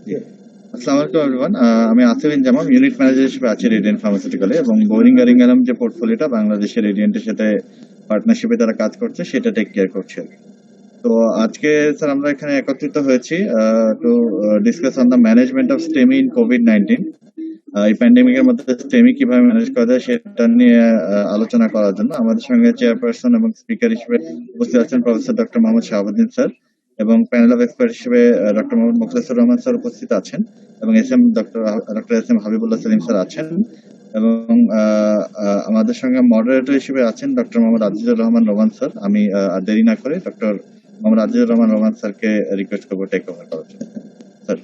আসসালামু আলাইকুম এভরিওয়ান। আমি আসিফিন জামান, ইউনিট ম্যানেজার হিসেবে আছি রেডিয়েন্ট ফার্মাসিউটিক্যালে, এবং বোরিং গারিঙ্গারাম যে পোর্টফোলিওটা বাংলাদেশের রেডিয়েন্টের সাথে পার্টনারশিপে তারা কাজ করছে সেটা টেক কেয়ার করছে। তো আজকে স্যার আমরা এখানে একত্রিত হয়েছি to discuss on the management of STEMI in কোভিড-19। এই প্যান্ডেমিকের মধ্যে স্টেমি কিভাবে ম্যানেজ করা যায় সেটা নিয়ে আলোচনা করার জন্য আমাদের সঙ্গে চেয়ারপারসন এবং স্পিকার হিসেবে উপস্থিত আছেন professor doctor Mohammad Shahabuddin sir, এবং প্যানেল অফ এক্সপার্ট হিসেবে ডক্টর মোহাম্মদ মুখলেসুর রহমান স্যার উপস্থিত আছেন, এবং doctor S M Habibullah Selim sir আছেন, এবং আমাদের সঙ্গে মডারেটর হিসেবে আছেন ডক্টর মোহাম্মদ আজিজুর রহমান রোমান স্যার। আমি আর দেরি না করে ডক্টর মোহাম্মদ আজিজুর রহমান রোমান স্যারকে রিকোয়েস্ট করবো টেক ওভার করার জন্য। Sir,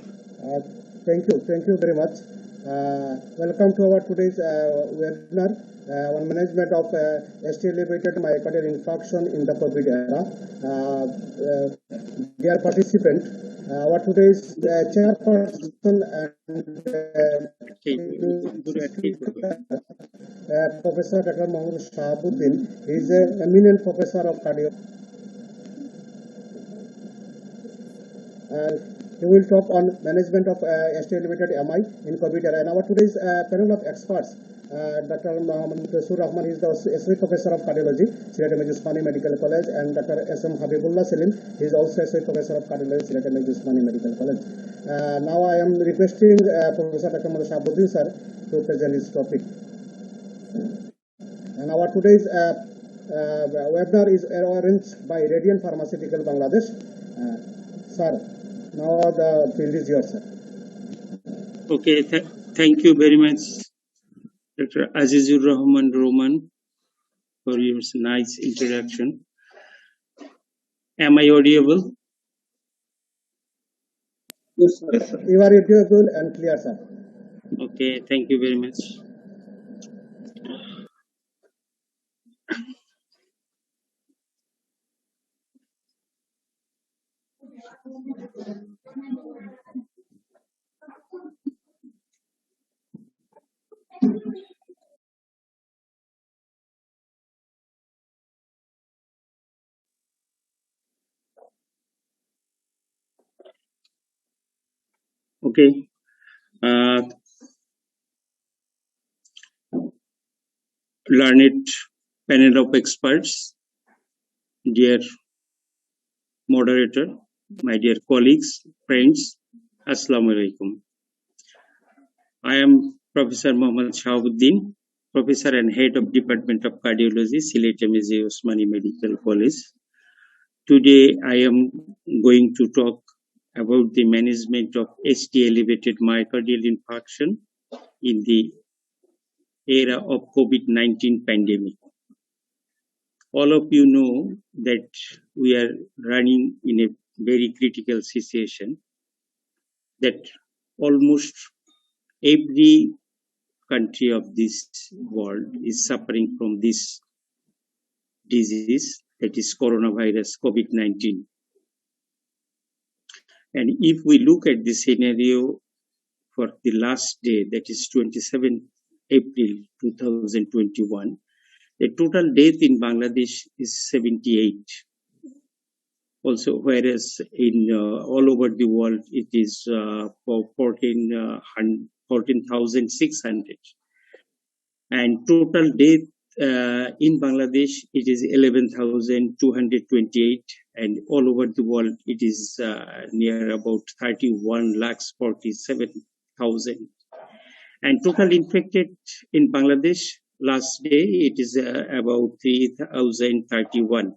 Thank you very much. Welcome to our today's webinar on management of ST-elevated myocardial infarction in the COVID era. Dear participant, our today's chairperson and Professor Dr. Mohammed Shahabuddin is an eminent professor of cardiology. He will talk on management of ST-elevated MI in COVID era. And our today's panel of experts, Dr. Mohammed Mukhlisur Rahman is the Associate Professor of Cardiology, Sylhet Osmani Medical College, and Dr. S.M. Habibullah Selim, he is also Associate Professor of Cardiology, Sylhet Osmani Medical College. Now I am requesting Professor Dr. Mohammed Shahabuddin sir to present his topic. And our today's webinar is arranged by Radiant Pharmaceutical Bangladesh. Sir, now the field is yours, sir. Okay, thank you very much, Dr. Azizur Rahman Roman, for your nice introduction. Am I audible? Yes, sir. Yes, sir. You are audible and clear, sir. Okay, thank you very much. Okay. Learned panel of experts, dear moderator, my dear colleagues, friends, Assalamu alaikum. I am Professor Mohammed Shahabuddin, Professor and Head of Department of Cardiology, Sylhet Osmani Medical College. Today I am going to talk about the management of ST-elevated myocardial infarction in the era of COVID-19 pandemic. All of you know that we are running in a very critical situation, that almost every country of this world is suffering from this disease, that is coronavirus COVID-19. And if we look at the scenario for the last day, that is 27 April 2021, the total death in Bangladesh is 78. Also, whereas in all over the world it is 14,600, and total death in Bangladesh it is 11,228, and all over the world it is near about 31,47,000. And total infected in Bangladesh last day it is about 3,031,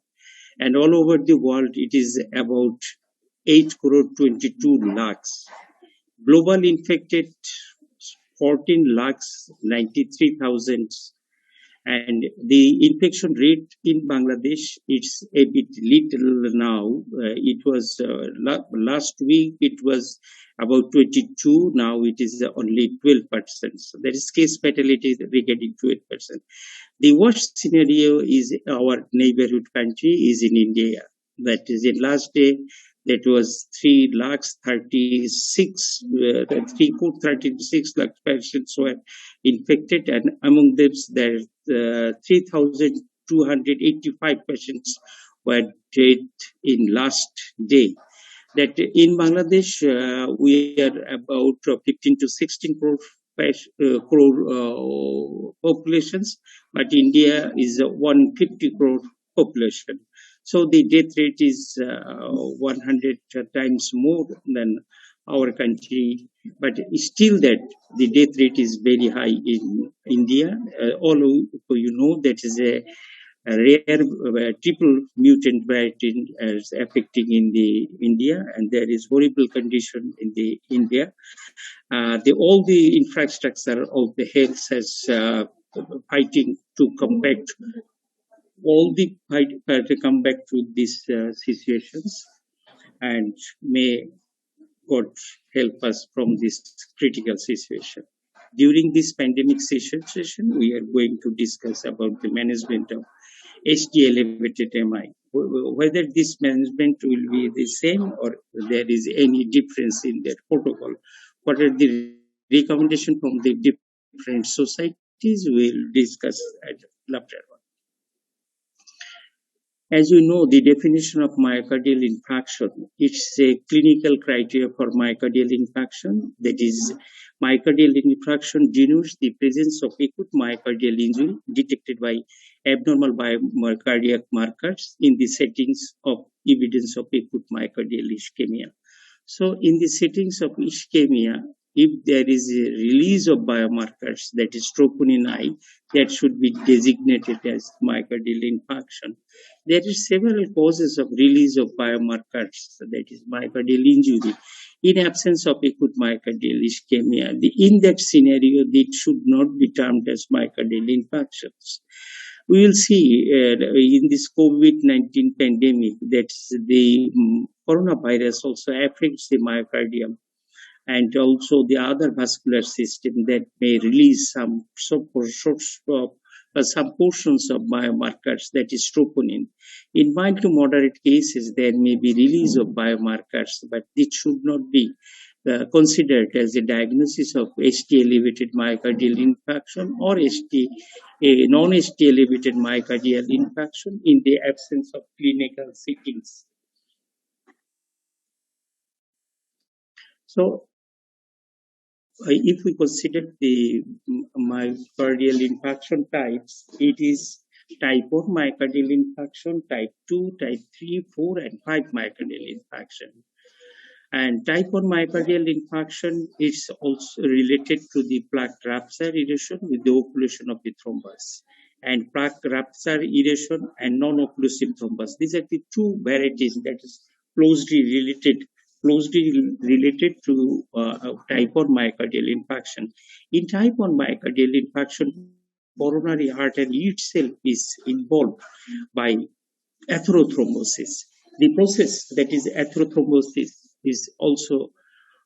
and all over the world it is about 8,22,00,000. Global infected 14,93,000, and the infection rate in Bangladesh it's a bit little now. It was last week it was about 22, now it is only 12%. So there is case fatality regarding 12%. The worst scenario is our neighborhood country is in India. That is in last day that was 3,36 lakh patients were infected, and among them there 3,285 patients were dead in last day. that in Bangladesh we are about 15 to 16 crore populations, but India is a 150 crore population. So the death rate is 100 times more than our country, but still that the death rate is very high in India. All of you know that is a rare triple mutant variant is affecting in the India, and there is horrible condition in the India. All the infrastructure of the health has fighting to combat all the fight to come back to these situations, and may God help us from this critical situation. During this pandemic session, we are going to discuss about the management of ST elevated MI. Whether this management will be the same or there is any difference in their protocol. What are the recommendation from the different societies? We'll discuss at later on. As you know, the definition of myocardial infarction, it's a clinical criteria for myocardial infarction. That is, myocardial infarction denotes the presence of acute myocardial injury detected by abnormal cardiac markers in the settings of evidence of acute myocardial ischemia. So in the settings of ischemia, if there is a release of biomarkers, that is troponin I, that should be designated as myocardial infarction. There are several causes of release of biomarkers, that is myocardial injury. In absence of acute myocardial ischemia, in that scenario, it should not be termed as myocardial infarctions. We will see in this COVID-19 pandemic that the coronavirus also affects the myocardium and also the other vascular system that may release some portions of biomarkers, that is troponin. In mild to moderate cases, there may be release of biomarkers, but it should not be considered as a diagnosis of ST elevated myocardial infarction or non-ST elevated myocardial infarction in the absence of clinical settings. So, if we consider the myocardial infarction types, it is type 1 myocardial infarction, type 2, type 3, 4, and 5 myocardial infarction. And type 1 myocardial infarction is also related to the plaque rupture erosion with the occlusion of the thrombus, and plaque rupture erosion and non-occlusive thrombus. These are the two varieties that is closely related to type 1 myocardial infarction. In type 1 myocardial infarction, coronary artery itself is involved by atherothrombosis. The process that is atherothrombosis is also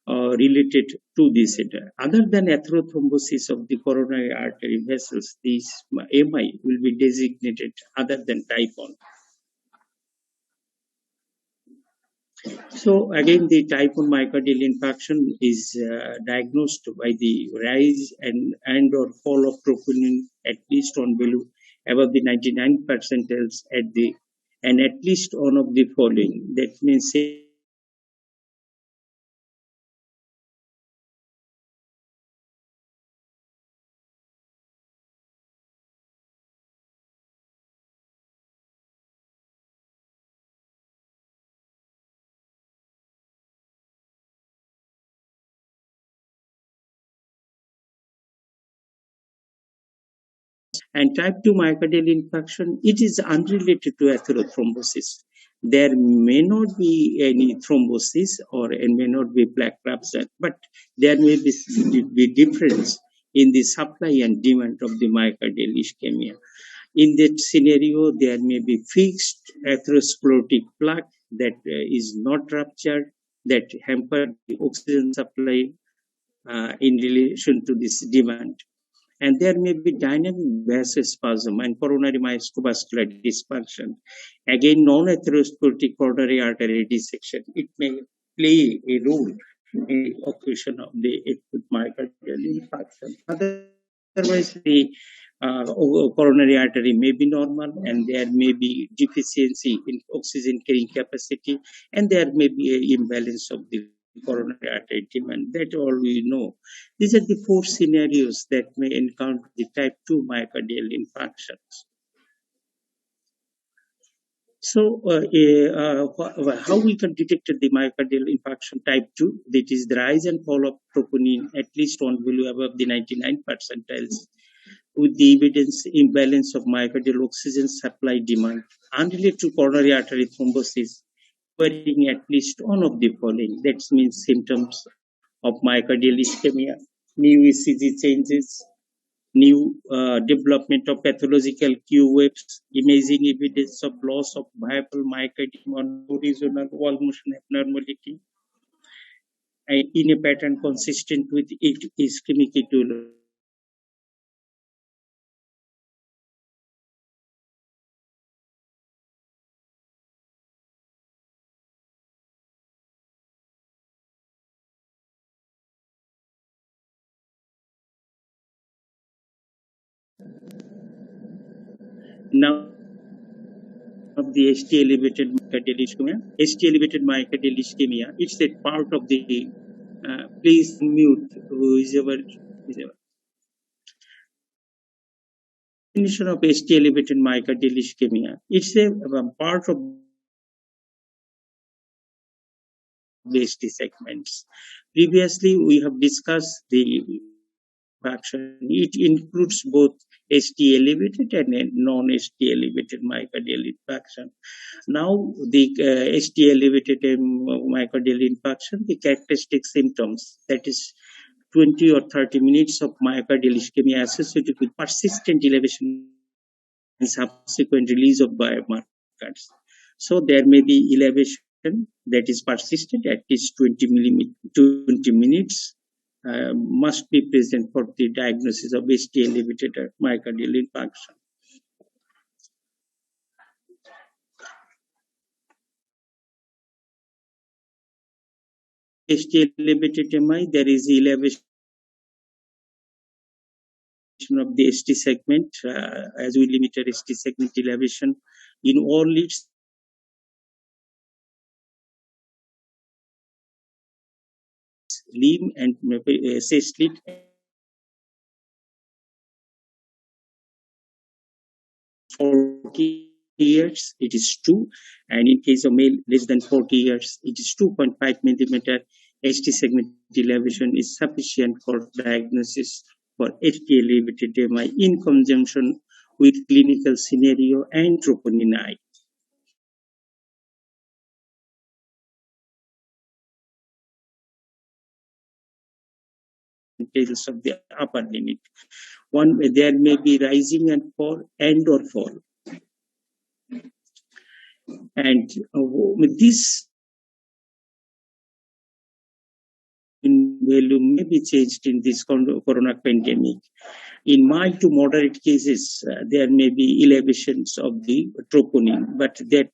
related to this. Other than atherothrombosis of the coronary artery vessels, this MI will be designated other than type 1. So again, the type 1 myocardial infarction is diagnosed by the rise and or fall of troponin at least on value above the 99 percentiles and at least one of the following. That means and type 2 myocardial infarction, it is unrelated to atherothrombosis. There may not be any thrombosis or it may not be plaque rupture, but there may be difference in the supply and demand of the myocardial ischemia. In that scenario, there may be fixed atherosclerotic plaque that is not ruptured, that hamper the oxygen supply in relation to this demand. And there may be dynamic vasospasm and coronary myocovascular dysfunction. Again, non-atherosclerotic coronary artery dissection. It may play a role in the occlusion of the acute myocardial infarction. Otherwise, the coronary artery may be normal, and there may be deficiency in oxygen carrying capacity, and there may be an imbalance of the coronary artery demand. That all we know. These are the four scenarios that may encounter the type 2 myocardial infarctions. So, how we can detect the myocardial infarction type 2? That is the rise and fall of troponin at least one value above the 99 percentiles, with the evidence imbalance of myocardial oxygen supply demand, unrelated to coronary artery thrombosis, requiring at least one of the following. That means symptoms of myocardial ischemia, new ECG changes, new development of pathological Q waves, imaging evidence of loss of viable myocardium on horizontal wall motion abnormality, in a pattern consistent with ischemic etiology. Now, of the ST elevated myocardial ischemia. ST elevated myocardial ischemia, it's a part of the, please mute whoever. Definition of ST elevated myocardial ischemia. It's a part of the ST segments. Previously, we have discussed the infarction. It includes both ST elevated and non-ST elevated myocardial infarction. Now, the ST elevated myocardial infarction, the characteristic symptoms, that is 20 or 30 minutes of myocardial ischemia associated with persistent elevation and subsequent release of biomarkers. So there may be elevation that is persistent at least 20 minutes. Must be present for the diagnosis of ST elevated myocardial infarction. ST elevated MI, there is elevation of the ST segment, as we limited ST segment elevation in all its limb and slit. For 40 years, it is 2, and in case of male less than 40 years, it is 2.5 millimeter. ST segment elevation is sufficient for diagnosis for ST elevated MI in conjunction with clinical scenario and troponin I. Details of the upper limit. One, there may be rising and fall or fall. And with this value may be changed in this corona pandemic. In mild to moderate cases, there may be elevations of the troponin, but that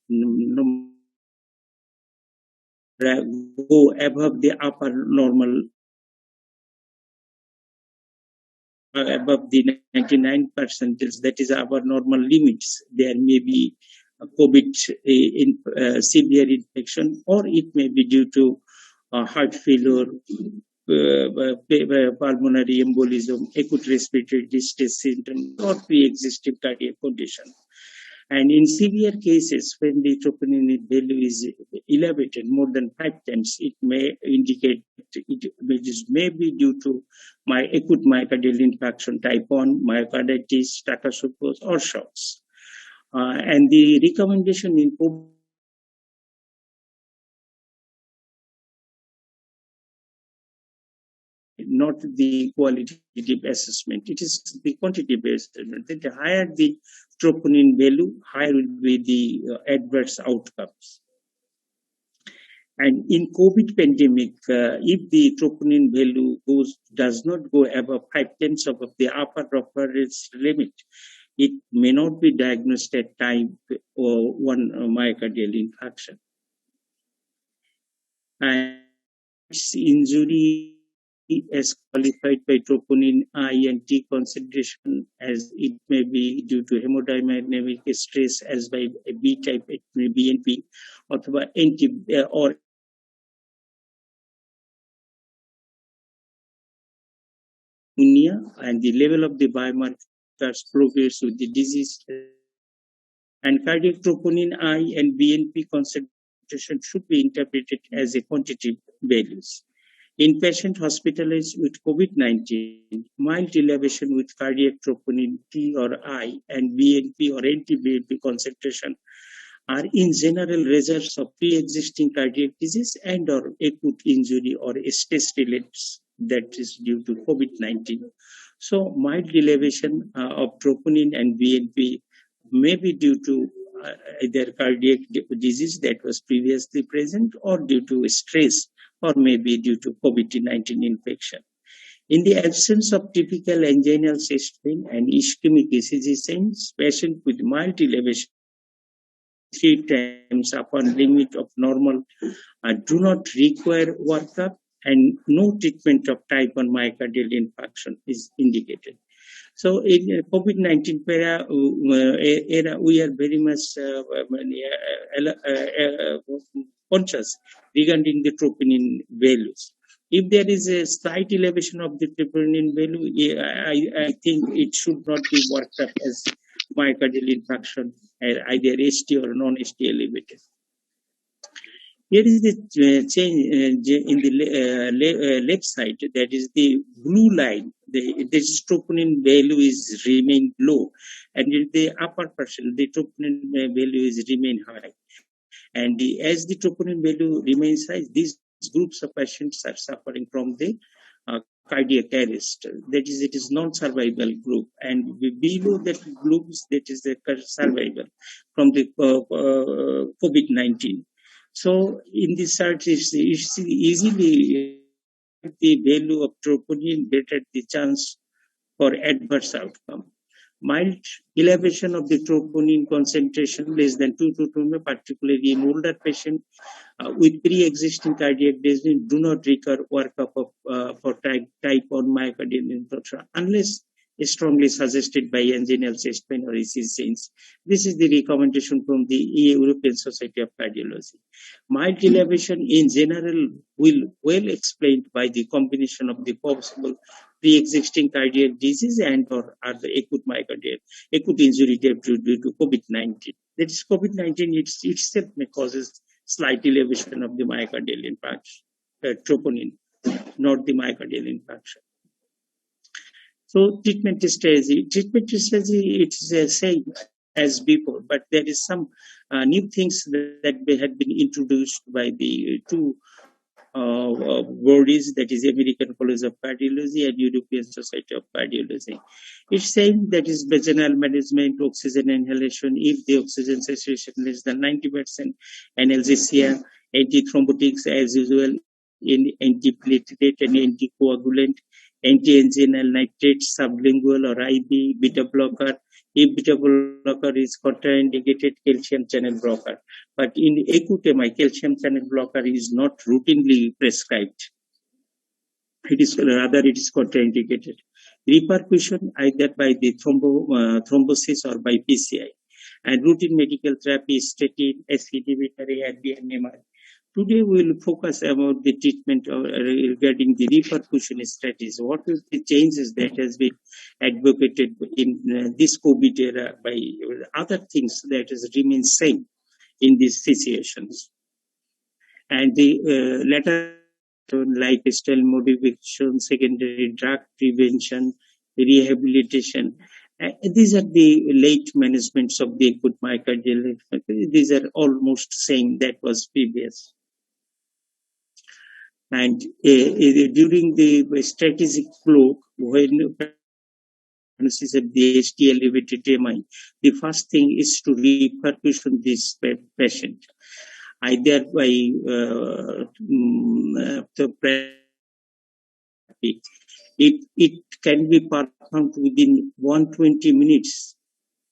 go above the upper normal, above the 99 percentiles, that is our normal limits. There may be COVID severe infection, or it may be due to heart failure, pulmonary embolism, acute respiratory distress symptom, or pre-existing cardiac condition. And in severe cases, when the troponin value is elevated more than 5 times, it may indicate it may be due to acute myocardial infarction type 1, myocarditis, status or shocks. And the recommendation in not the qualitative assessment, it is the quantitative assessment. The higher the troponin value, higher will be the adverse outcomes. And in COVID pandemic, if the troponin value does not go above 5 times of the upper reference limit, it may not be diagnosed at type 1 myocardial infarction. And its injury as qualified by troponin I and T concentration, as it may be due to hemodynamic stress as by a B type BNP or pneumonia, and the level of the biomarkers progress with the disease. And cardiac troponin I and BNP concentration should be interpreted as a quantitative values. In patient hospitalized with COVID-19, mild elevation with cardiac troponin T or I and BNP or anti-BNP concentration are in general results of pre-existing cardiac disease and or acute injury or stress relates that is due to COVID-19. So mild elevation of troponin and BNP may be due to either cardiac disease that was previously present or due to stress or maybe due to COVID-19 infection. In the absence of typical angинal chest pain and ischemic ECG signs, patients with mild elevation 3 times upon limit of normal do not require workup, and no treatment of type 1 myocardial infarction is indicated. So in COVID-19 era, we are very much conscious regarding the troponin values. If there is a slight elevation of the troponin value, I think it should not be worked up as myocardial infarction, either ST or non-ST elevated. Here is the change in the left side, that is the blue line. The troponin value is remain low, and in the upper portion, the troponin value is remain high. And as the troponin value remains high, these groups of patients are suffering from the cardiac arrest. That is, it is non-survival group, and below that groups, that is the survival from the COVID-19. So in this chart, it's easily the value of troponin better the chance for adverse outcome. Mild elevation of the troponin concentration less than 2 to 2, particularly in older patients with pre-existing cardiac disease, do not require workup for type 1 myocardial infarction unless strongly suggested by angинal chest pain or ECG signs. This is the recommendation from the European Society of Cardiology. Mild elevation in general will well explained by the combination of the possible pre-existing cardiac disease and or the acute injury due to COVID-19. That is, COVID-19 itself may causes slight elevation of the myocardial infarction, troponin, not the myocardial infarction. So treatment strategy, it's the same as before, but there is some new things that had been introduced by the two bodies, that is American College of Cardiology and European Society of Cardiology. It's saying that is vaginal management, oxygen inhalation, if the oxygen saturation less than 90%, analgesia, antithrombotics as usual, in antiplatelet and anticoagulant, anti-angинal nitrate, sublingual or IV, beta blocker. If beta blocker is contraindicated, calcium channel blocker. But in acute MI, calcium channel blocker is not routinely prescribed. It is contraindicated. Repercussion either by the thrombosis or by PCI. And routine medical therapy, statin, SC inhibitor, and MR. Today we will focus about the treatment regarding the repercussion strategies. What is the changes that has been advocated in this COVID era by other things that has remained same in these situations? And the latter lifestyle modification, secondary drug prevention, rehabilitation. These are the late managements of the acute myocardial infarction. These are almost same that was previous. And during the strategic flow, when diagnosis of the ST elevated MI, the first thing is to repercussion this patient, either by it can be performed within 120 minutes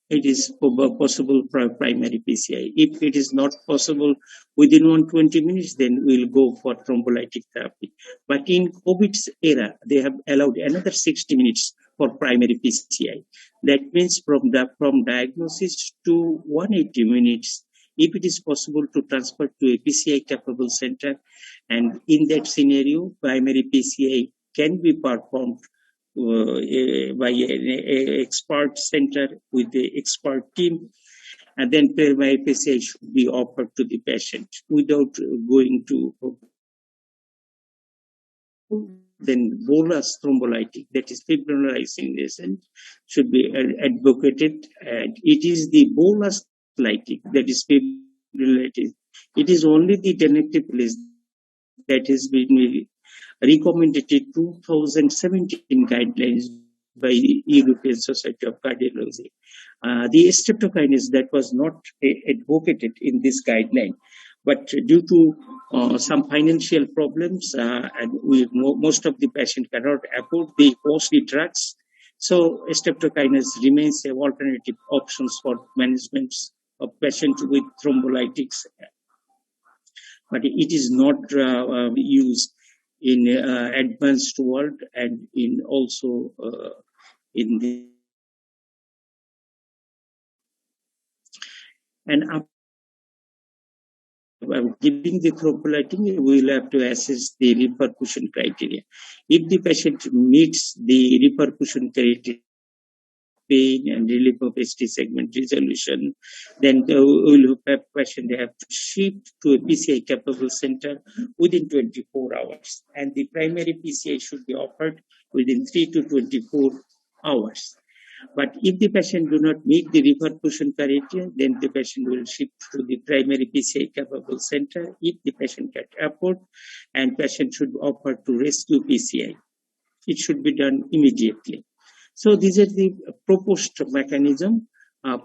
it is possible for primary PCI. If it is not possible within 120 minutes, then we'll go for thrombolytic therapy. But in COVID's era, they have allowed another 60 minutes for primary PCI. That means from diagnosis to 180 minutes, if it is possible to transfer to a PCI capable center, and in that scenario, primary PCI can be performed by an expert center with the expert team, and then primary PCI should be offered to the patient without going to then bolus thrombolytic, that is fibrinolyzing agent, should be advocated, and it is the bolus lytic that is fibrinolytic. It is only the tenecteplase that has been recommended in 2017 guidelines by European Society of Cardiology. The streptokinase that was not advocated in this guideline, but due to some financial problems, and most of the patients cannot afford the costly drugs, so streptokinase remains an alternative options for management of patients with thrombolytics, but it is not used in advanced world and in also in the and giving the thrombolytic, we will have to assess the repercussion criteria. If the patient meets the repercussion criteria, pain and relief of ST segment resolution, then we will have patient, they have to shift to a PCI capable center within 24 hours, and the primary PCI should be offered within 3 to 24 hours. But if the patient do not meet the repercussion criteria, then the patient will shift to the primary PCI capable center if the patient can afford, and patient should offer to rescue PCI. It should be done immediately. So these are the proposed mechanism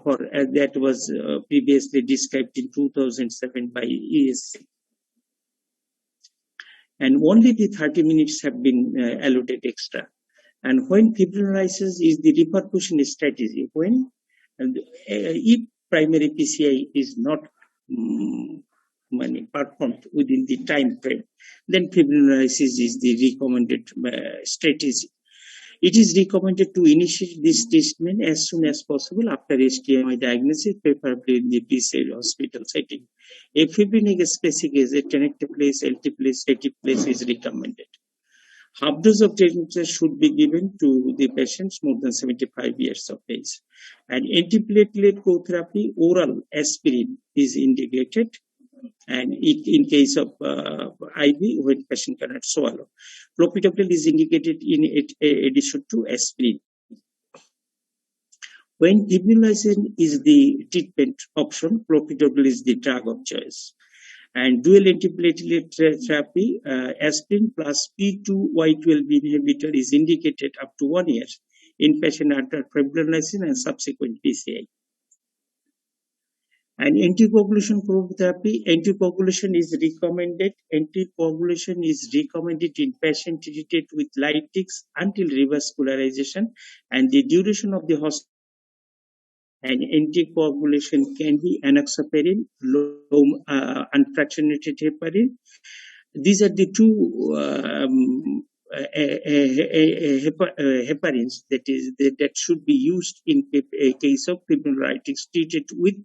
for that was previously described in 2007 by ESC. And only the 30 minutes have been allotted extra. And when fibrinolysis is the repercussion strategy, when if primary PCI is not performed within the time frame, then fibrinolysis is the recommended strategy. It is recommended to initiate this treatment as soon as possible after STEMI diagnosis, preferably in the PCI hospital setting. A fibrinolytic specific is a tenecteplase, alteplase, etiplase is recommended. Half dose of tenecteplase should be given to the patients more than 75 years of age. And antiplatelet co-therapy, oral aspirin is indicated, and in case of IV, when patient cannot swallow. Clopidogrel is indicated in addition to aspirin. When fibrinolysis is the treatment option, clopidogrel is the drug of choice. And dual antiplatelet therapy, aspirin plus P2Y12 inhibitor is indicated up to 1 year in patient after fibrinolysis and subsequent PCI. And anticoagulation therapy, anticoagulation is recommended. Anticoagulation is recommended in patient treated with lytics until revascularization, and the duration of the hospital. And anticoagulation can be enoxaparin, low unfractionated heparin. These are the two heparins that should be used in a case of fibrinolytics treated with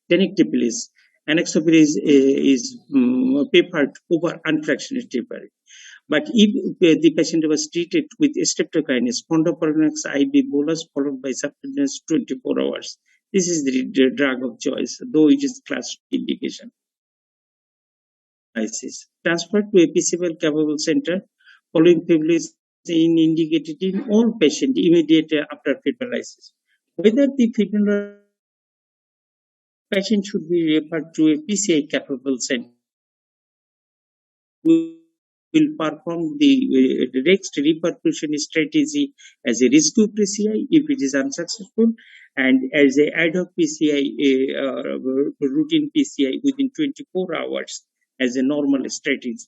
tenecteplase. Enoxaparin is preferred over unfractionated heparin. But if the patient was treated with streptokinase, fondaparinux IV bolus followed by subcutaneous 24 hours, this is the drug of choice, though it is class indication. Transferred to a PCI capable center following fibrinolysis indicated in all patients immediately after fibrinolysis. Whether the fibrinolysis patient should be referred to a PCI capable center, will perform the next repercussion strategy as a rescue PCI if it is unsuccessful, and as a ad hoc PCI, routine PCI within 24 hours as a normal strategy.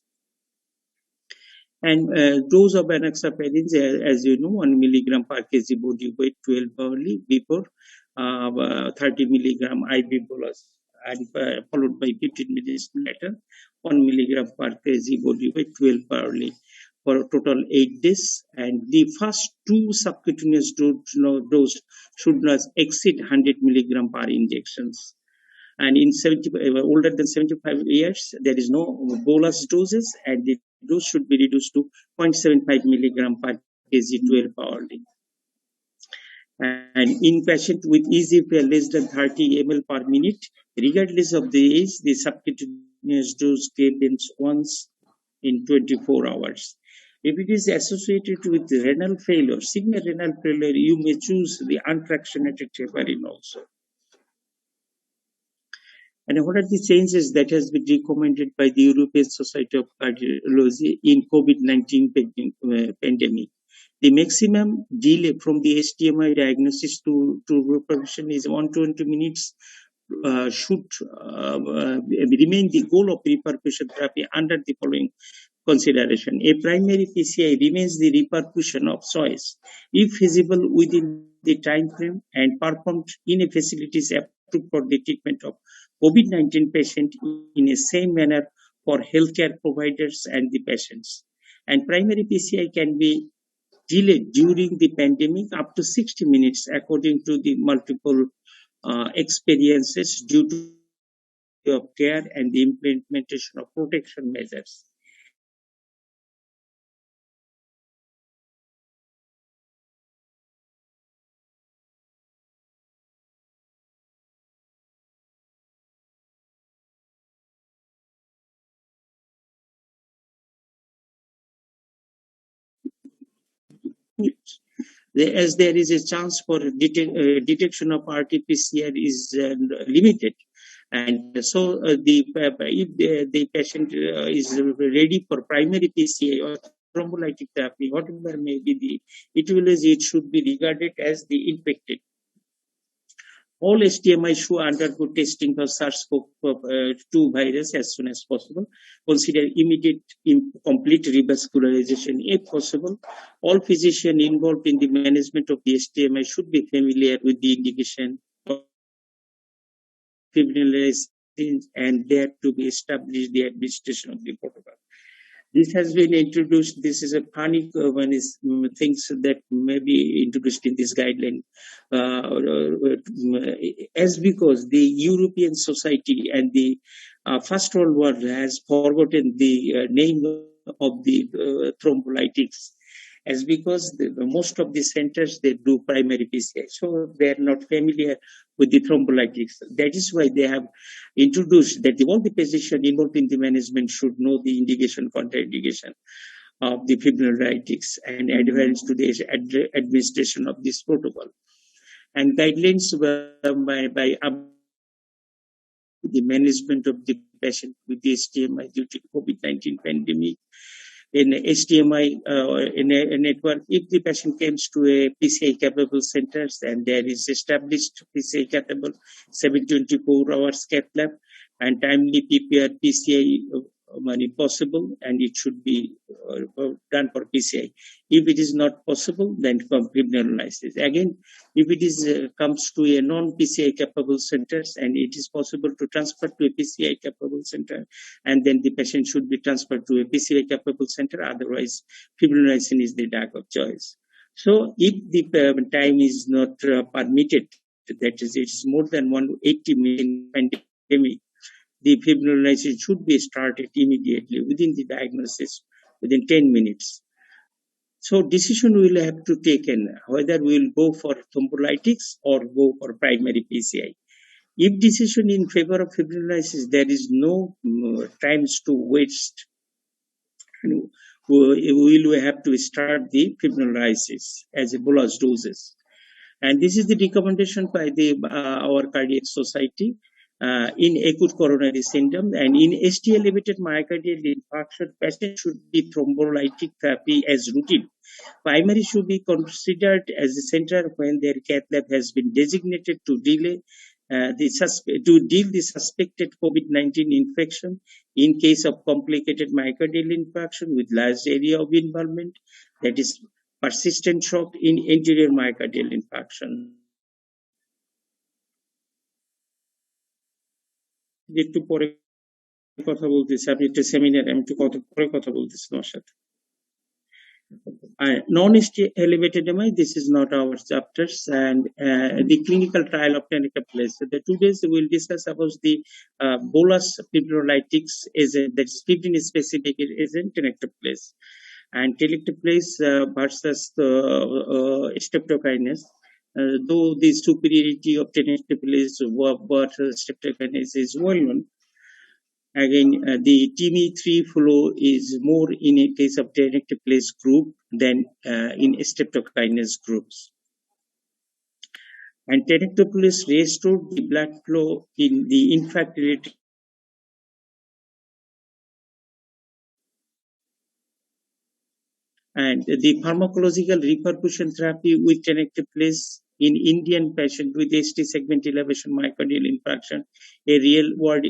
And dose of enoxaparin, as you know, 1 milligram per kg body weight 12 hourly before 30 milligram IV bolus, and followed by 15 minutes later 1 milligram per kg body weight 12 hourly for a total 8 days. And the first two subcutaneous dose should not exceed 100 milligram per injections. And in older than 75 years, there is no bolus doses, and the dose should be reduced to 0.75 milligram per kg 12 hourly. And in patient with eGFR less than 30 ml per minute, regardless of the age, the subcutaneous dose given once in 24 hours. If it is associated with renal failure, severe renal failure, you may choose the unfractionated heparin also. And what are the changes that has been recommended by the European Society of Cardiology in COVID-19 pandemic? The maximum delay from the STEMI diagnosis to reperfusion is 120 minutes. Should remain the goal of reperfusion therapy under the following consideration. A primary PCI remains the reperfusion of choice if feasible within the time frame and performed in a facilities approved for the treatment of COVID-19 patient in the same manner for healthcare providers and the patients. And primary PCI can be delayed during the pandemic up to 60 minutes according to the multiple experiences due to care and the implementation of protection measures. As there is a chance for detection of RT-PCR is limited, and so if the patient is ready for primary PCI or thrombolytic therapy, whatever may be the etiology, it should be regarded as the infected. All STMI should undergo testing for SARS-CoV-2 virus as soon as possible. Consider immediate complete revascularization if possible. All physicians involved in the management of the STMI should be familiar with the indication of fibrillation and there to be established the administration of the protocol. This has been introduced. This is a funny things that may be introduced in this guideline, as because the European Society and the First World War has forgotten the name of the thrombolytics, as because most of the centers they do primary PCI, so they are not familiar with the thrombolytics. That is why they have introduced that all the physicians involved in the management should know the indication, contraindication of the fibrinolytics and adherence to the administration of this protocol. And guidelines were by the management of the patient with the STMI due to COVID-19 pandemic. In STMI in a network, if the patient comes to a PCI capable centers and there is established PCI capable 724 hours cath lab and timely PPR PCI possible, and it should be done for PCI. If it is not possible, then fibrinolysis. Again, if it is comes to a non-PCI capable centers and it is possible to transfer to a PCI capable center, and then the patient should be transferred to a PCI capable center. Otherwise, fibrinolysis is the drug of choice. So, if the time is not permitted, that is, it is more than 180 million pandemic, the fibrinolysis should be started immediately within the diagnosis, within 10 minutes. So decision will have to taken whether we will go for thrombolytics or go for primary PCI. If decision in favor of fibrinolysis, there is no times to waste. We will have to start the fibrinolysis as a bolus doses. And this is the recommendation by the our cardiac society. In acute coronary syndrome and in ST-elevated myocardial infarction, patient should be thrombolytic therapy as routine. Primary should be considered as a center when their cath lab has been designated to delay to deal the suspected COVID-19 infection in case of complicated myocardial infarction with large area of involvement, that is persistent shock in anterior myocardial infarction. একটু পরে কথা বলতেছি, আপনি একটা seminar, আমি একটু পরে কথা বলতেছি তোমার সাথে। Non-ST elevated MI, this is not our chapters, and the clinical trial of tenecteplase. So the 2 days we will discuss about the bolus fibrinolytics agent, that is fibrin specific agent tenecteplase, and tenecteplase versus streptokinase. Though the superiority of tenecteplase over streptokinase is well known, again, the TME3 flow is more in a case of tenecteplase group than in streptokinase groups. And tenecteplase restored the blood flow in the infarct-related and the pharmacological repercussion therapy with tenecteplase in Indian patient with ST segment elevation myocardial infarction, a real world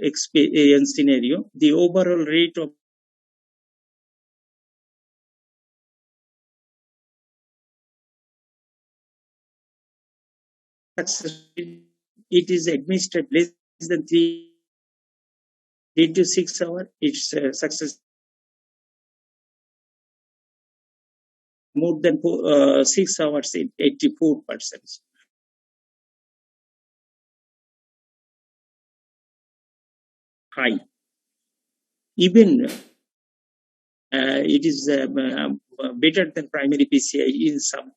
experience scenario. The overall rate of success, it is administered less than 3 to 6 hours. Its success more than 6 hours in 84%. High. Even it is better than primary PCI in some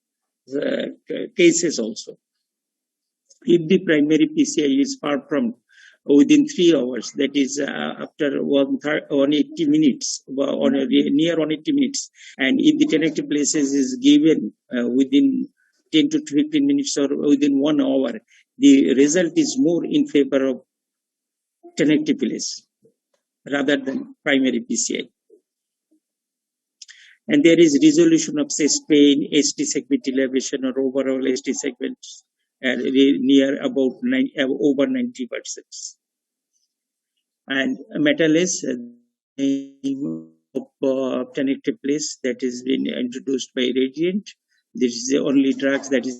cases also. If the primary PCI is performed within 3 hours, that is after 180 minutes, near 180 minutes, and if the tenecteplase is given within 10 to 15 minutes or within 1 hour, the result is more in favor of tenecteplase rather than primary PCI. And there is resolution of chest pain, ST segment elevation, or overall ST segments near about over 90%. And metalase of tenecteplase that is been introduced by Radiant. This is the only drugs that is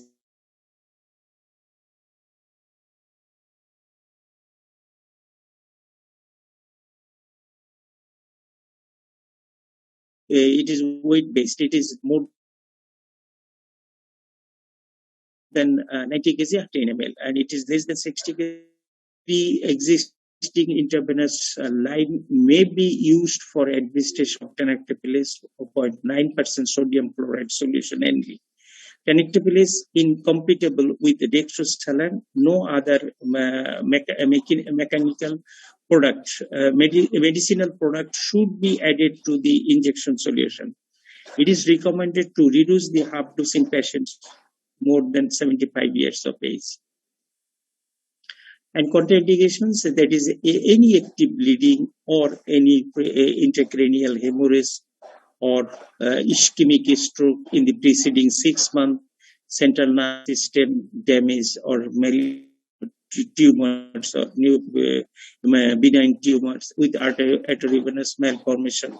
it is weight based. It is more than 90 kg at 10 ml, and it is less than 60 kg. The existing intravenous line may be used for administration of tenecteplase of 0.9% sodium chloride solution only. Tenecteplase incompatible with the dextrosaline. No other mechanical product, medicinal product should be added to the injection solution. It is recommended to reduce the half dose in patients more than 75 years of age. And contraindications, that is any active bleeding or any intracranial hemorrhage or ischemic stroke in the preceding 6 months, central nervous system damage or malignant tumors or benign tumors with arteriovenous malformation,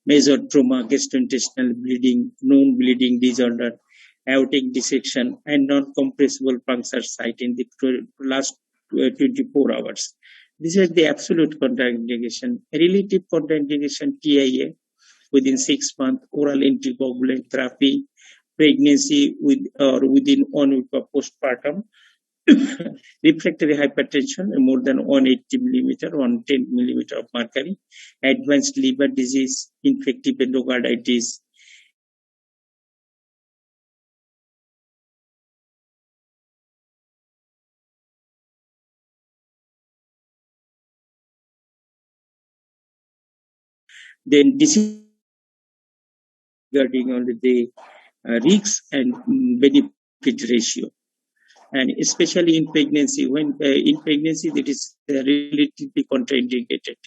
major trauma, gastrointestinal bleeding, known bleeding disorder, aortic dissection, and non-compressible puncture site in the last 24 hours. This is the absolute contraindication. Relative contraindication, TIA, within 6 months, oral anticoagulant therapy, pregnancy with or within 1 week of postpartum, refractory hypertension more than 180 millimeter, 110 millimeter of mercury, advanced liver disease, infective endocarditis, then disease regarding only the risks and benefit ratio. And especially in pregnancy, when in pregnancy that is relatively contraindicated.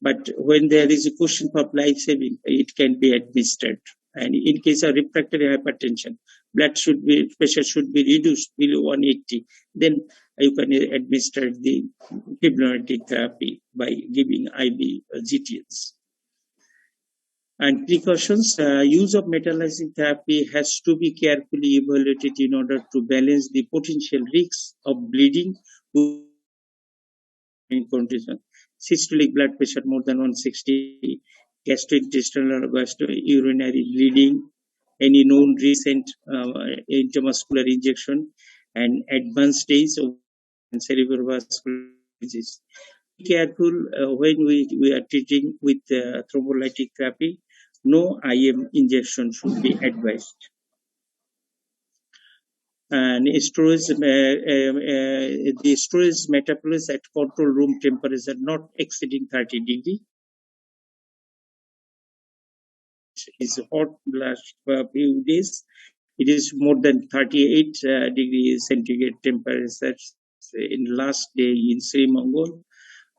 But when there is a question for life saving, it can be administered. And in case of refractory hypertension, blood pressure should be reduced below 180. Then you can administer the fibrinolytic therapy by giving IV GTS. And precautions, use of metallizing therapy has to be carefully evaluated in order to balance the potential risks of bleeding in condition. Systolic blood pressure more than 160, gastrointestinal or urinary bleeding, any known recent intramuscular injection, and advanced stage of cerebrovascular disease. Be careful when we are treating with thrombolytic therapy. No IM injection should be advised. And storage, the storage metabolise at control room temperature not exceeding 30 degree. Is hot last few days. It is more than 38 degrees centigrade temperature in last day in Sri Mongol.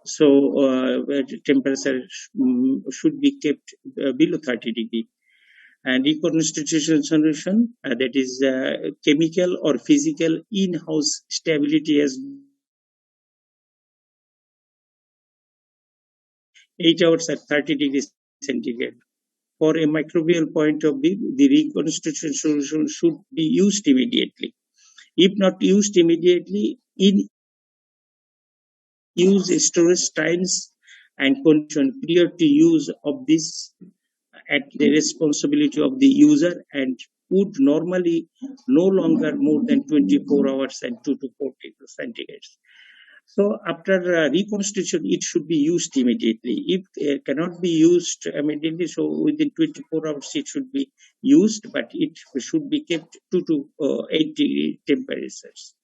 So temperature should be kept below 30 degree. And reconstitution solution, that is chemical or physical in-house stability as 8 hours at 30 degrees centigrade. For a microbial point of view, the reconstitution solution should be used immediately. If not used immediately, use storage times and condition prior to use of this at the responsibility of the user, and would normally no longer more than 24 hours and 2 to 4 degrees centigrade. So after reconstitution, it should be used immediately. If cannot be used immediately, so within 24 hours it should be used, but it should be kept 2 to 8 degree temperatures.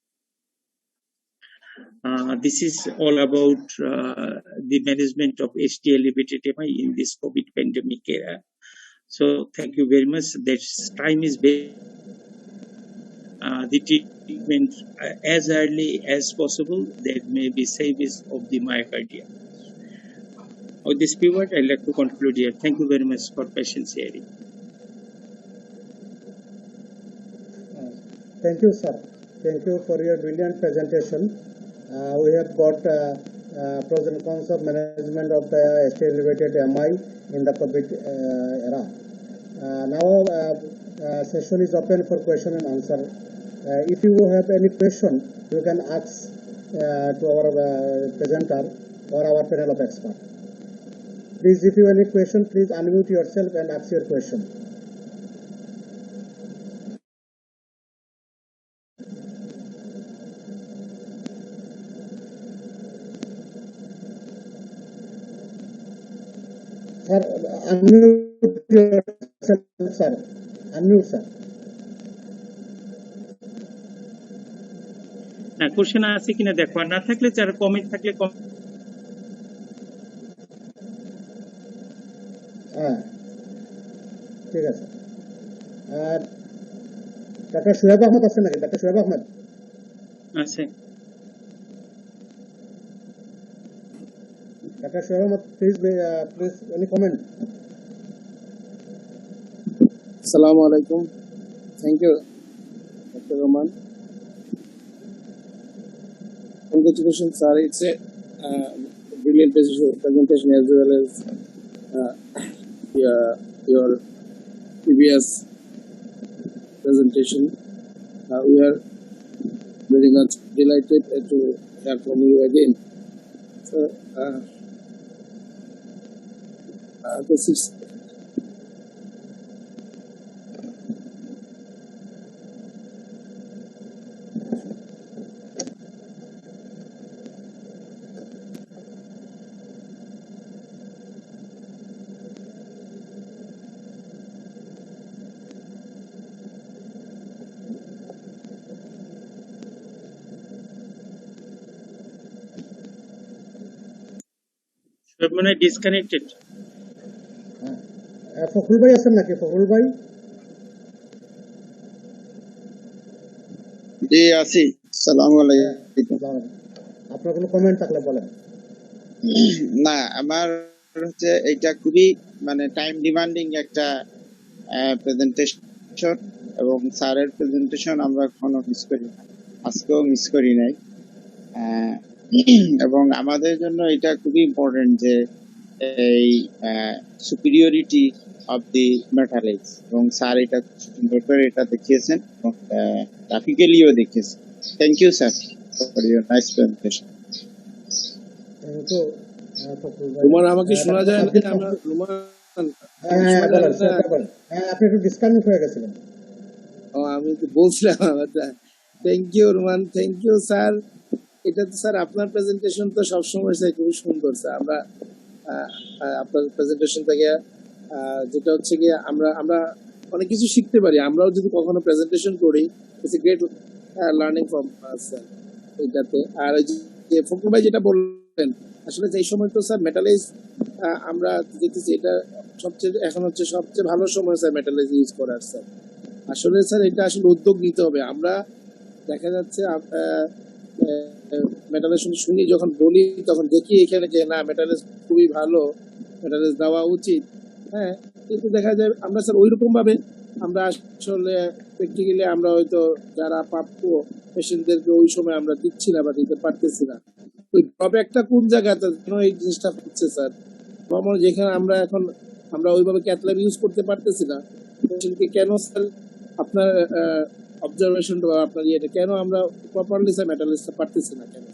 This is all about the management of ST elevated MI in this COVID pandemic era. So thank you very much. This time is very the treatment as early as possible. There may be savings of the myocardial. With this pivot, I'd like to conclude here. Thank you very much for patience hearing. Thank you, sir. Thank you for your brilliant presentation. We have got pros and cons of management of the ST elevated MI in the COVID era. Now session is open for question and answer. If you have any question, you can ask to our presenter or our panel of experts. Please, if you have any question, please unmute yourself and ask your question. Sir, unmute yourself, sir. Unmute, sir. না question আছে কিনা দেখো, আর না থাকলে যারা comment থাকলে হ্যাঁ, ঠিক আছে। আর ডাক্তার সোহেব আহমদ আছেন নাকি? ডাক্তার সোহেব আহমদ আছে। ডাক্তার Soheb Ahmed, please any comment? Assalamu alaikum. Thank you, Dr. Rahman. Congratulations, sir. It's a brilliant presentation as well as your previous presentation. We are very much delighted to hear from you again. So, this is মানে disconnected. Fakhrul ভাই আছেন নাকি? ফখরুল ভাই? জি আছি। আসসালামু আলাইকুম। আপনার কোনো কমেন্ট থাকলে বলেন। না, আমার হচ্ছে এইটা খুবই মানে টাইম ডিমান্ডিং একটা প্রেজেন্টেশন, এবং স্যারের প্রেজেন্টেশন আমরা কখনো মিস করি না, আজকেও মিস করি নাই। এবং আমাদের জন্য এটা খুবই ইম্পর্টেন্ট যে এই সুপিরিয়রিটি অফ দি মেটালিক্স, এবং স্যার এটা সুন্দর করে এটা দেখিয়েছেন এবং গ্রাফিক্যালিও দেখিয়েছেন। Thank you sir for your nice presentation. Thank you, Ruman, আমাকে শোনা যায় না? Dr. আমরা রুমান, হ্যাঁ, বলেন, আপনি একটু ডিসকানেক্ট হয়ে গেছিলেন। আমি তো বলছিলাম। Thank you Ruman, thank you sir. এটা তো স্যার আপনার প্রেজেন্টেশন তো সবসময় স্যার খুবই সুন্দর স্যার। আমরা আপনার প্রেজেন্টেশন থেকে যেটা হচ্ছে গিয়ে আমরা অনেক কিছু শিখতে পারি। আমরাও যদি কখনো প্রেজেন্টেশন করি, it's a great learning from sir এটাতে। আর ওই যে ফখরুল ভাই যেটা বললেন, আসলে এই সময় তো স্যার মেটালাইজ আমরা দেখতেছি, এটা সবচেয়ে এখন হচ্ছে সবচেয়ে ভালো সময় স্যার মেটালাইজ ইউজ করার স্যার। আসলে স্যার এটা আসলে উদ্যোগ নিতে হবে। আমরা দেখা যাচ্ছে মেটালাইজ শুনি, যখন বলি তখন দেখি এখানে যে না মেটালাইজ খুবই ভালো, মেটালাইজ দেওয়া উচিত। হ্যাঁ, কিন্তু দেখা যায় আমরা স্যার ওইরকম ভাবে আমরা আসলে প্র্যাকটিক্যালি আমরা হয়তো যারা প্রাপ্য পেশেন্টদেরকে ওই সময় আমরা দিচ্ছি না বা দিতে পারতেছি না। ওই ড্রব্যাকটা কোন জায়গাতে এই জিনিসটা হচ্ছে স্যার? আমার যেখানে আমরা ওইভাবে ক্যাথল্যাব ইউজ করতে পারতেছি না, কেন স্যার আপনার অবজারভেশন বা আপনার ইয়েটা কেন আমরা প্রপারলি স্যার মেটালাইজটা পারতেছি না কেন?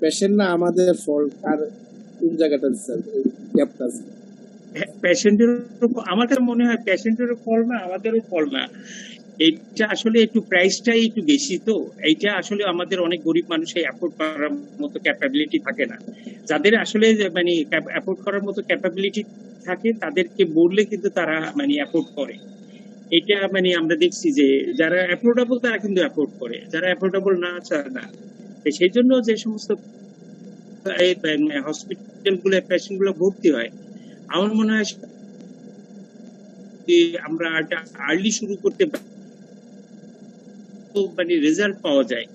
পেশেন্ট না আমাদের ফল্ট? আর কোন জায়গাটা স্যার গ্যাপটা? পেশেন্টের আমার কাছে মনে হয় পেশেন্টেরও ফল না, আমাদেরও ফল না। এইটা আসলে একটু প্রাইসটাই একটু বেশি, তো এইটা আসলে আমাদের অনেক গরিব মানুষের অ্যাফোর্ড করার মতো ক্যাপাবিলিটি থাকে না। যাদের আসলে মানে অ্যাফোর্ড করার মতো ক্যাপাবিলিটি থাকে তাদেরকে বললে কিন্তু তারা মানে অ্যাফোর্ড করে। এটা মানে আমরা দেখছি যে যারা অ্যাফোর্ডেবল তারা কিন্তু অ্যাফোর্ড করে, যারা অ্যাফোর্ডেবল না চায় না। সেই জন্য যে সমস্ত হসপিটাল গুলো পেশেন্ট গুলো ভর্তি হয়, আমার মনে হয় আমরা আর্লি শুরু করতে মানে রেজাল্ট পাওয়া যায়।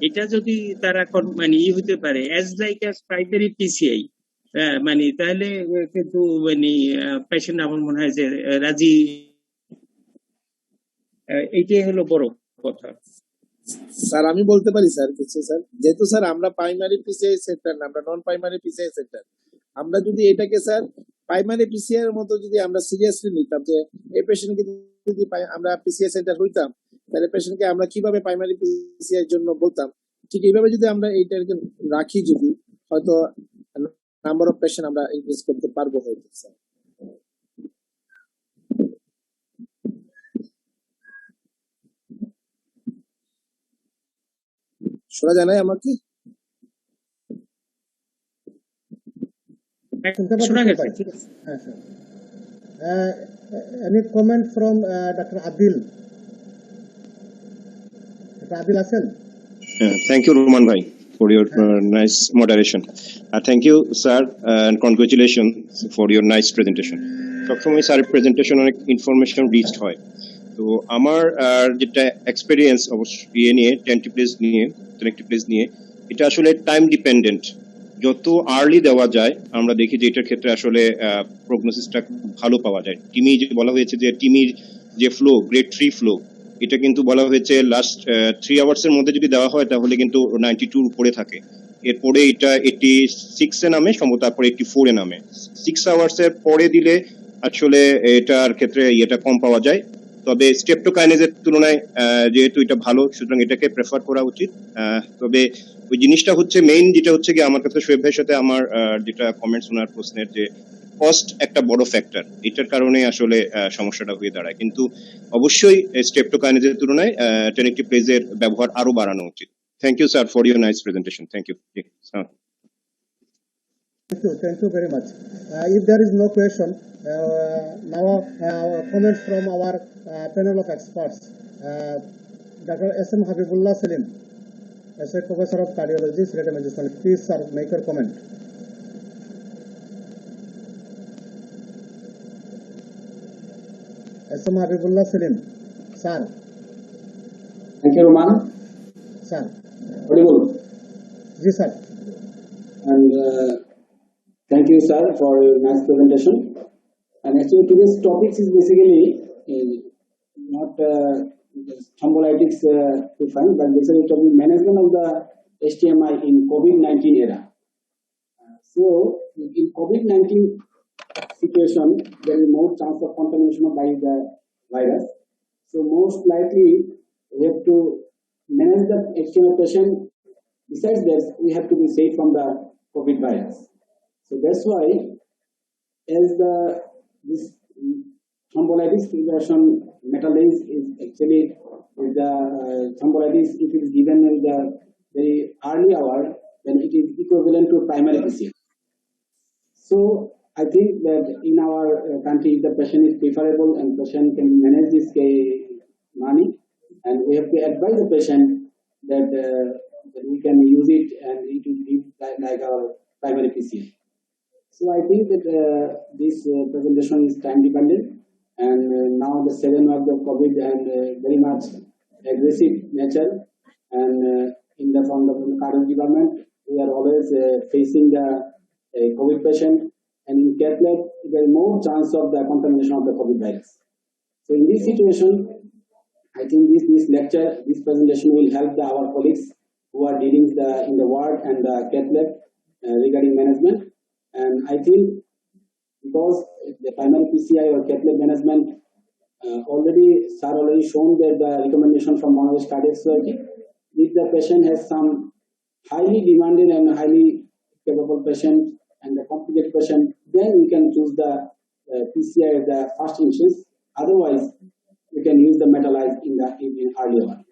এটা যদি তারা মানে হতে পারে as like as primary PCI, মানে তাহলে কিন্তু মানে পেশেন্ট আমার মনে হয় যে রাজি। এইটাই হলো বড় কথা। স্যার আমি বলতে পারি স্যার কিছু স্যার, যেহেতু স্যার আমরা প্রাইমারি পিসিআই সেন্টার না, আমরা নন প্রাইমারি পিসিআই সেন্টার। আমরা যদি এটাকে স্যার প্রাইমারি পিসিআই এর মতো যদি আমরা সিরিয়াসলি নিতাম, যে এই পেশেন্টকে যদি আমরা পিসিআই সেন্টার হইতাম, তাহলে পেশেন্টকে আমরা কিভাবে প্রাইমারি পিসিআই এর জন্য বলতাম, ঠিক এইভাবে যদি আমরা এইটাকে রাখি, যদি হয়তো নাম্বার অফ পেশেন্ট আমরা ইনক্রিজ করতে পারবো হয়তো স্যার। শোনা যায় না আমাকে? শোনা গেছে। Any comment from Dr. Adil? Dr. Adil Hasan? Thank you, Roman Bhai, for your nice moderation. Thank you, sir, and congratulations for your nice presentation. সবসময় স্যারের প্রেজেন্টেশন অনেক ইনফরমেশন রিচড হয়। তো আমার যেটা এক্সপেরিয়েন্স অবশ্যই নিয়ে টেন্টিভ প্লেস নিয়ে, এটা আসলে টাইম ডিপেন্ডেন্ট। যত আর্লি দেওয়া যায় আমরা দেখি যে এটার ক্ষেত্রে আসলে প্রগনোসিসটা ভালো পাওয়া যায়। টিমি যে বলা হয়েছে যে টিমির যে ফ্লো, গ্রেড 3 ফ্লো, এটা কিন্তু বলা হয়েছে লাস্ট 3 আওয়ার্সের মধ্যে যদি দেওয়া হয় তাহলে কিন্তু 92 উপরে থাকে। এরপরে এটা 86 এ নামে, সম্ভবত তারপরে 84 এ নামে। 6 আওয়ার্সের পরে দিলে আসলে এটার ক্ষেত্রে এটা কম পাওয়া যায়। তবে স্টেপটোকাইনেজের তুলনায় যেহেতু এটা ভালো, সুতরাং এটাকে প্রেফার করা উচিত। তবে ওই জিনিসটা হচ্ছে মেইন, যেটা হচ্ছে কি আমার কাছে শোয়েব ভাইয়ের সাথে আমার যেটা কমেন্টস ওনার প্রশ্নের, যে কস্ট একটা বড় ফ্যাক্টর, এটার কারণে আসলে সমস্যাটা হয়ে দাঁড়ায়। কিন্তু অবশ্যই স্টেপটোকাইনেজের তুলনায় টেনেক্টিভ প্লেজের ব্যবহার আরো বাড়ানো উচিত। Thank you sir for your nice presentation. Thank you. Thank you very much. If there is no question, now comments from our panel of experts. Dr. S.M. Habibullah Salim, Associate Professor of Cardiology, Sylhet Osmani. Please, sir, make your comment. S.M. Habibullah Salim, sir. Thank you, Roman. Sir. Audible. Yes, sir. And thank you, sir, for your nice presentation. And actually, today's topic is basically not thrombolytics defined, but basically talking management of the STEMI in COVID-19 era. So in COVID-19 situation, there is more chance of contamination by the virus. So most likely we have to manage the HTML patient. Besides that, we have to be safe from the COVID virus. So that's why, as this thrombolysis prevention metallase is actually with the thrombolysis, if it is given in the very early hour, then it is equivalent to primary PCR. So I think that in our country, the patient is preferable and patient can manage this money, and we have to advise the patient that we can use it and it will be like our primary PCR. So I think that this presentation is time dependent, and now the 7 of the COVID and very much aggressive nature, and from the cardiology department, we are always facing the COVID patient, and in cath lab, there is more chance of the contamination of the COVID virus. So in this situation, I think this lecture, this presentation will help our colleagues who are dealing in the ward and the cath lab regarding management. And I think because the primary PCI or cath lab management already shown that the recommendation from Bangladesh Cardiac Society, if the patient has some highly demanding and highly capable patient and the complicated patient, then we can choose the PCI as the first instance. Otherwise, we can use the metallized in the earlier one.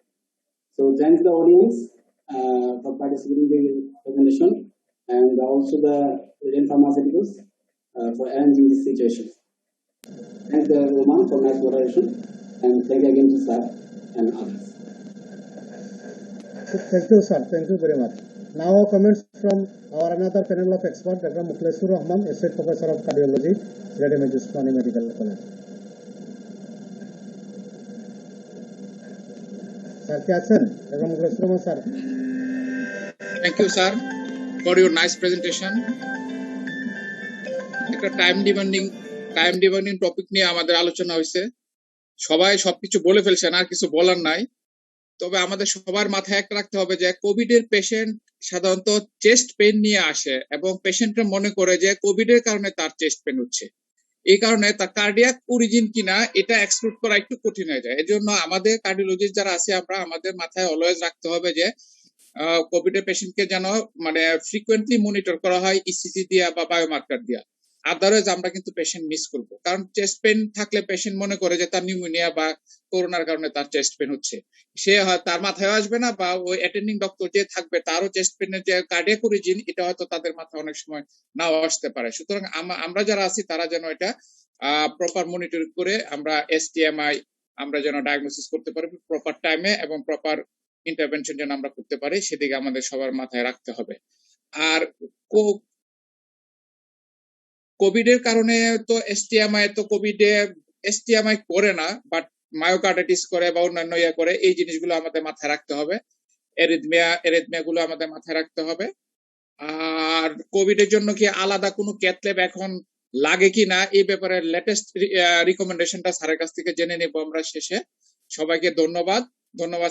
So thanks the audience for participating in the presentation, and also the Radiant Pharmaceuticals for arranging this situation. Thanks Roman for nice moderation, and thank you again to sir and others. Thank you, sir. Thank you very much. Now comments from our another panel of experts, Dr. Mukhlisur Rahman, Associate Professor of Cardiology, Sylhet Osmani Medical College. Sir, क्या आছেন? Dr. Mukhlisur Rahman, sir. Thank you, sir, for your nice presentation. একটা time demanding topic নিয়ে আমাদের আলোচনা হয়েছে। সবাই সবকিছু বলে ফেলছেন, আর কিছু বলার নাই। তবে আমাদের সবার মাথায় একটা রাখতে হবে যে কোভিড এর পেশেন্ট সাধারণত চেস্ট পেইন নিয়ে আসে এবং পেশেন্টরা মনে করে যে কোভিড এর কারণে তার চেস্ট পেইন হচ্ছে। এই কারণে তার কার্ডিয়াক অরিজিন কিনা এটা এক্সক্লুড করা একটু কঠিন হয়ে যায়। এজন্য আমাদের কার্ডিওলজিস্ট যারা আছে আমরা আমাদের মাথায় অলওয়েজ রাখতে হবে যে কোভিড এর পেশেন্টকে যেন মানে ফ্রিকোয়েন্টলি মনিটর করা হয় ইসিজি দিয়া বা বায়োমার্কার দিয়া। আদারওয়াইজ আমরা কিন্তু পেশেন্ট মিস করব, কারণ চেস্ট পেন থাকলে পেশেন্ট মনে করে যে তার নিউমোনিয়া বা করোনার কারণে তার চেস্ট পেন হচ্ছে। সে তার মাথায় আসবে না, বা ওই অ্যাটেন্ডিং ডক্টর যে থাকবে তারও চেস্ট পেনের যে কার্ডিয়াক অরিজিন এটা হয়তো তাদের মাথায় অনেক সময় নাও আসতে পারে। সুতরাং আমরা যারা আছি তারা যেন এটা প্রপার মনিটর করে আমরা STEMI আমরা যেন ডায়াগনোসিস করতে পারি প্রপার টাইমে এবং প্রপার ইন্টারভেনশন যেন আমরা করতে পারি, সেদিকে আমাদের সবার মাথায় রাখতে হবে। আর কোভিড এর কারণে তো STEMI করে না, বাট মায়োকার্ডাইটিস করে বা অন্যান্য করে, এই জিনিসগুলো আমাদের মাথায় রাখতে হবে। এরিথমিয়া গুলো আমাদের মাথায় রাখতে হবে। আর কোভিড এর জন্য কি আলাদা কোনো ক্যাথ ল্যাব এখন লাগে কিনা এই ব্যাপারে লেটেস্ট রিকমেন্ডেশনটা স্যারের কাছ থেকে জেনে নেব আমরা শেষে। সবাইকে ধন্যবাদ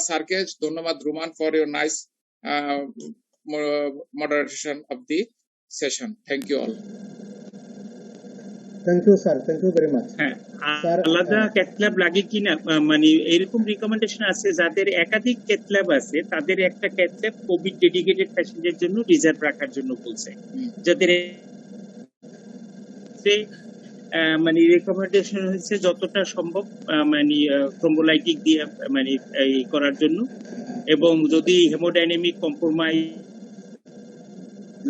স্যারকে, ধন্যবাদ Ruman for your nice moderation of the session. Thank you all. Thank you, sir. Thank you very much. আলাদা ক্যাথ ল্যাব লাগে কিনা মানে এরকম রিকমেন্ডেশন আছে, যাদের একাধিক ক্যাথ ল্যাব আছে তাদের একটা ক্যাথ ল্যাব কোভিড ডেডিকেটেড পেশেন্টের জন্য রিজার্ভ রাখার জন্য বলছে। যাদের মানে রিকমেন্ডেশন হচ্ছে যতটা সম্ভব মানে থ্রোম্বোলাইটিক দিয়ে মানে এই করার জন্য, এবং যদি হেমোডাইনামিক কম্প্রোমাইজ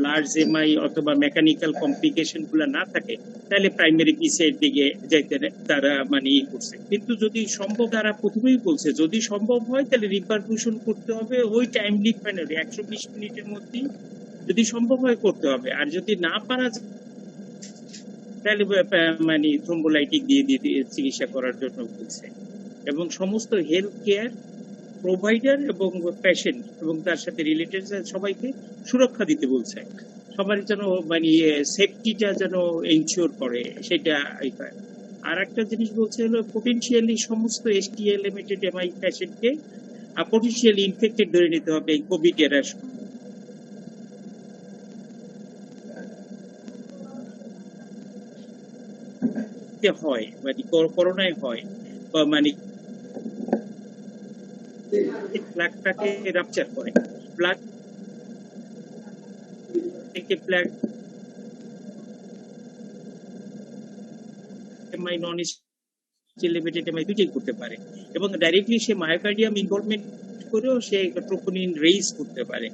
লার্জ এমআই অথবা মেকানিক্যাল কমপ্লিকেশন গুলো না থাকে তাহলে প্রাইমারি পিসিআই দিকে যাইতে তারা মানে করছে। কিন্তু যদি সম্ভব, তারা প্রথমেই বলছে যদি সম্ভব হয় তাহলে রিপারফিউশন করতে হবে ওই টাইমলি প্যানেলে 120 মিনিটের মধ্যে, যদি সম্ভব হয় করতে হবে। আর যদি না পারা যায় তাহলে মানে থ্রোম্বোলাইটিক দিয়ে চিকিৎসা করার জন্য বলছে। এবং সমস্ত হেলথ কেয়ার প্রোভাইডার এবং পেশেন্ট এবং তার সাথে রিলেটেড সবাইকে সুরক্ষা দিতে বলছে। সবার যেন মানে সেফটিটা যেন এনশিওর করে সেটা। আর একটা জিনিস বলছে হলো পটেনশিয়ালি সমস্ত STL লিমিটেড এমআই পেশেন্টকে পটেনশিয়ালি ইনফেক্টেড ধরে নিতে হবে কোভিড এর সময়। ইতে হয়, মানে করোনায় হয়, বা মানে প্লাকটাকে রাপচার করে, প্লাক থেকে প্লাক এমআই নন এলিভেটেড এমআই দুটোই করতে পারে, এবং ডাইরেক্টলি সে মায়োকার্ডিয়াম ইনভলভমেন্ট করেও সে ট্রোপোনিন রেইজ করতে পারে।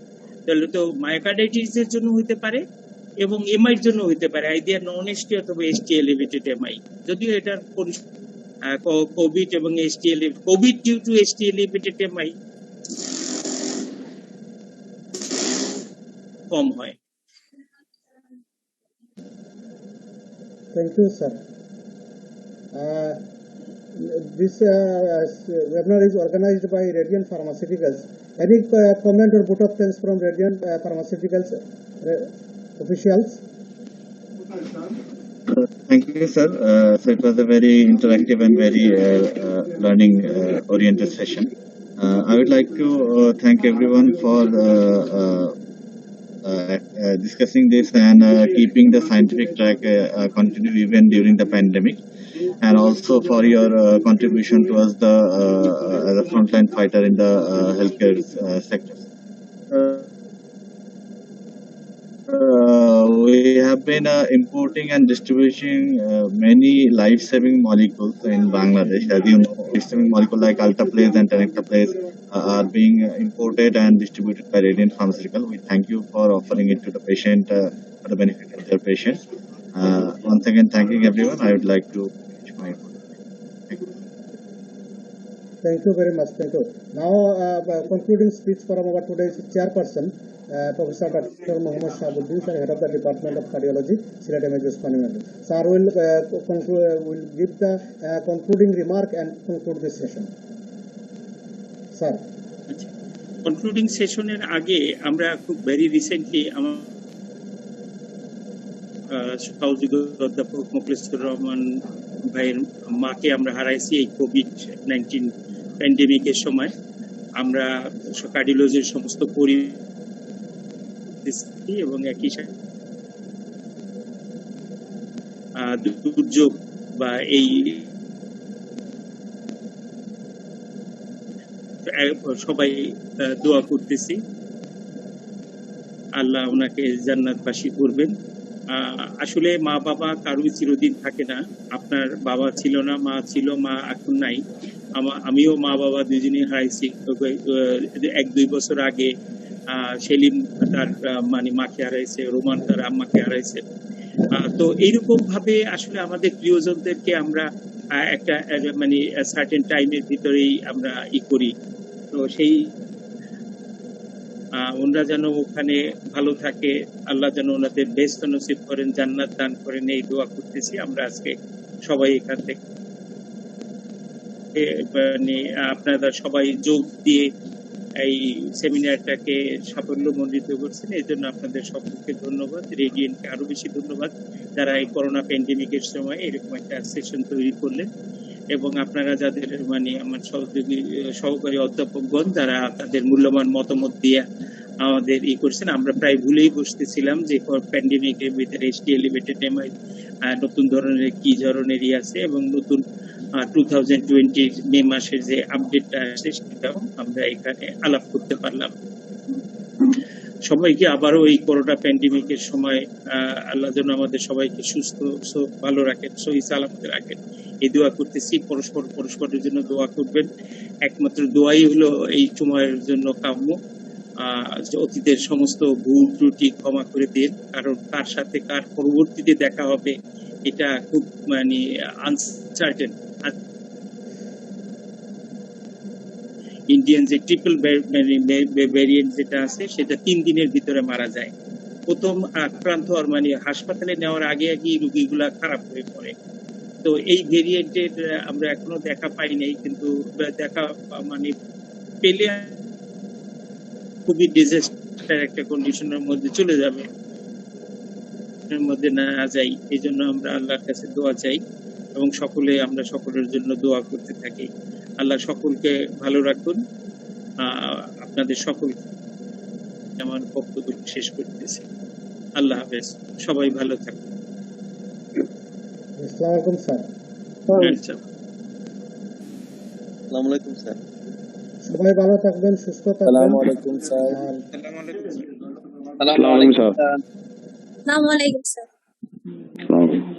তাহলে তো মায়োকার্ডাইটিস এর জন্য হতে পারে এবং এমআই এর জন্য হতে পারে, আইডিয়া নন এসটি অথবা এসটি এলিভেটেড এমআই। যদিও এটার কোভিড এবং ST elevated, COVID due to ST elevated MI কম হয়। Thank you, sir. This webinar is organized by Radiant Pharmaceuticals. Any comment or vote of thanks from Radiant Pharmaceuticals officials? Thank you, sir. So it was a very interactive and very learning oriented session. I would like to thank everyone for discussing this and keeping the scientific track continue even during the pandemic, and also for your contribution towards the as a frontline fighter in the healthcare sector. We have been importing and distributing many life-saving molecules in Bangladesh. As you know, life-saving molecules like alteplase and tenecteplase are being imported and distributed by Radiant Pharmaceutical. We thank you for offering it to the patient for the benefit of their patients. Once again, thanking everyone. I would like to finish my thank you. Thank you very much. Thank you. Now, concluding speech from our today's chairperson, Professor Dr. Mohammad Shahabuddin, sir, head of the Department of Cardiology, Sylhet Osmani. Sir will give the concluding remark and conclude this session. Sir. Concluding সেশনের আগে আমরা খুব very recently আমার অধ্যাপক মোখলেসুর রহমান ভাইয়ের মাকে আমরা হারাইছি এই COVID-19 প্যান্ডেমিকের সময়। আমরা কার্ডিওলজির সমস্ত পরিস্থিতি এবং একই সাথে দুর্যোগ বা এই সবাই দোয়া করতেছি আল্লাহ ওনাকে জান্নাতবাসী করবেন। আসলে মা বাবা কারোই চিরদিন থাকে না। আপনার বাবা ছিল না, মা ছিল, মা এখন নাই। আমিও মা বাবা দুজনেই হারাইছি 1-2 বছর আগে। সেলিম তার মানে মাকে হারাইছে, রোমান তার আম্মাকে হারাইছে। তো এইরকম ভাবে আসলে আমাদের প্রিয়জনদেরকে আমরা একটা মানে সার্টেন টাইমের ভিতরেই আমরা করি। তো সেই ওনারা যেন ওখানে ভালো থাকে, আল্লাহ যেন ওনাদের বেহেশত নসিব করেন, জান্নাত দান করেন, এই দোয়া করতেছি। আমরা আজকে সবাই এখান থেকে মানে আপনারা সবাই যোগ দিয়ে এই সেমিনারটাকে সাফল্যমণ্ডিত করছেন, এই জন্য আপনাদের সকলকে ধন্যবাদ। রেডিয়েন্টকে আরো বেশি ধন্যবাদ যারা এই করোনা প্যান্ডেমিকের সময় এরকম একটা সেশন তৈরি করলেন, এবং আপনারা যাদের মানে আমার সহকারী অধ্যাপকগণ যারা তাদের মূল্যবান মতামত দিয়ে আমাদের করছেন। আমরা প্রায় ভুলেই বসতেছিলাম যে প্যান্ডেমিকের ভিতরে এসটি এলিভেটেড এমআই নতুন ধরনের কি ধরনের আছে, এবং নতুন 2020 মে মাসের যে আপডেটটা আসছে সেটাও আমরা এখানে আলাপ করতে পারলাম। সবাইকে আবারও এই করোনা প্যান্ডেমিকের সময় আল্লাহ যেন আমাদের সবাইকে সুস্থ ভালো রাখেন, সহি সালামতে রাখেন, এই দোয়া করতেছি। পরস্পরের জন্য দোয়া করবেন। একমাত্র দোয়াই হলো এই সময়ের জন্য কাম্য। অতীতের সমস্ত ভুল ত্রুটি ক্ষমা করে দিন, কারণ কার সাথে কার পরবর্তীতে দেখা হবে এটা খুব মানে আনসার্টেন। ইন্ডিয়ান যে ট্রিপল ভ্যারিয়েন্ট যেটা আছে সেটা 3 দিনের ভিতরে মারা যায়। প্রথম আক্রান্ত হওয়ার মানে হাসপাতালে নেওয়ার আগে রোগীগুলা খারাপ হয়ে পড়ে। তো এই ভেরিয়েন্টের আমরা এখনো দেখা পাই নাই, কিন্তু দেখা মানে পেলে খুবই ডিজাস্টার একটা কন্ডিশনের মধ্যে চলে যাবে, এর মধ্যে না যাই। এই জন্য আমরা আল্লাহর কাছে দোয়া চাই এবং আমরা সকলের জন্য দোয়া করতে থাকি। আল্লাহ সকলকে ভালো রাখুন। আপনাদের সকলকে আমার বক্তব্য শেষ করতেছি। আল্লাহ হাফেজ, সবাই ভালো থাকুন। আসসালামু আলাইকুম স্যার। আসসালামু আলাইকুম স্যার। সবাই ভালো থাকবেন, সুস্থ থাকবেন। আসসালামু আলাইকুম স্যার। আর আসসালামু আলাইকুম স্যার। আসসালামু আলাইকুম স্যার। আসসালামু আলাইকুম স্যার।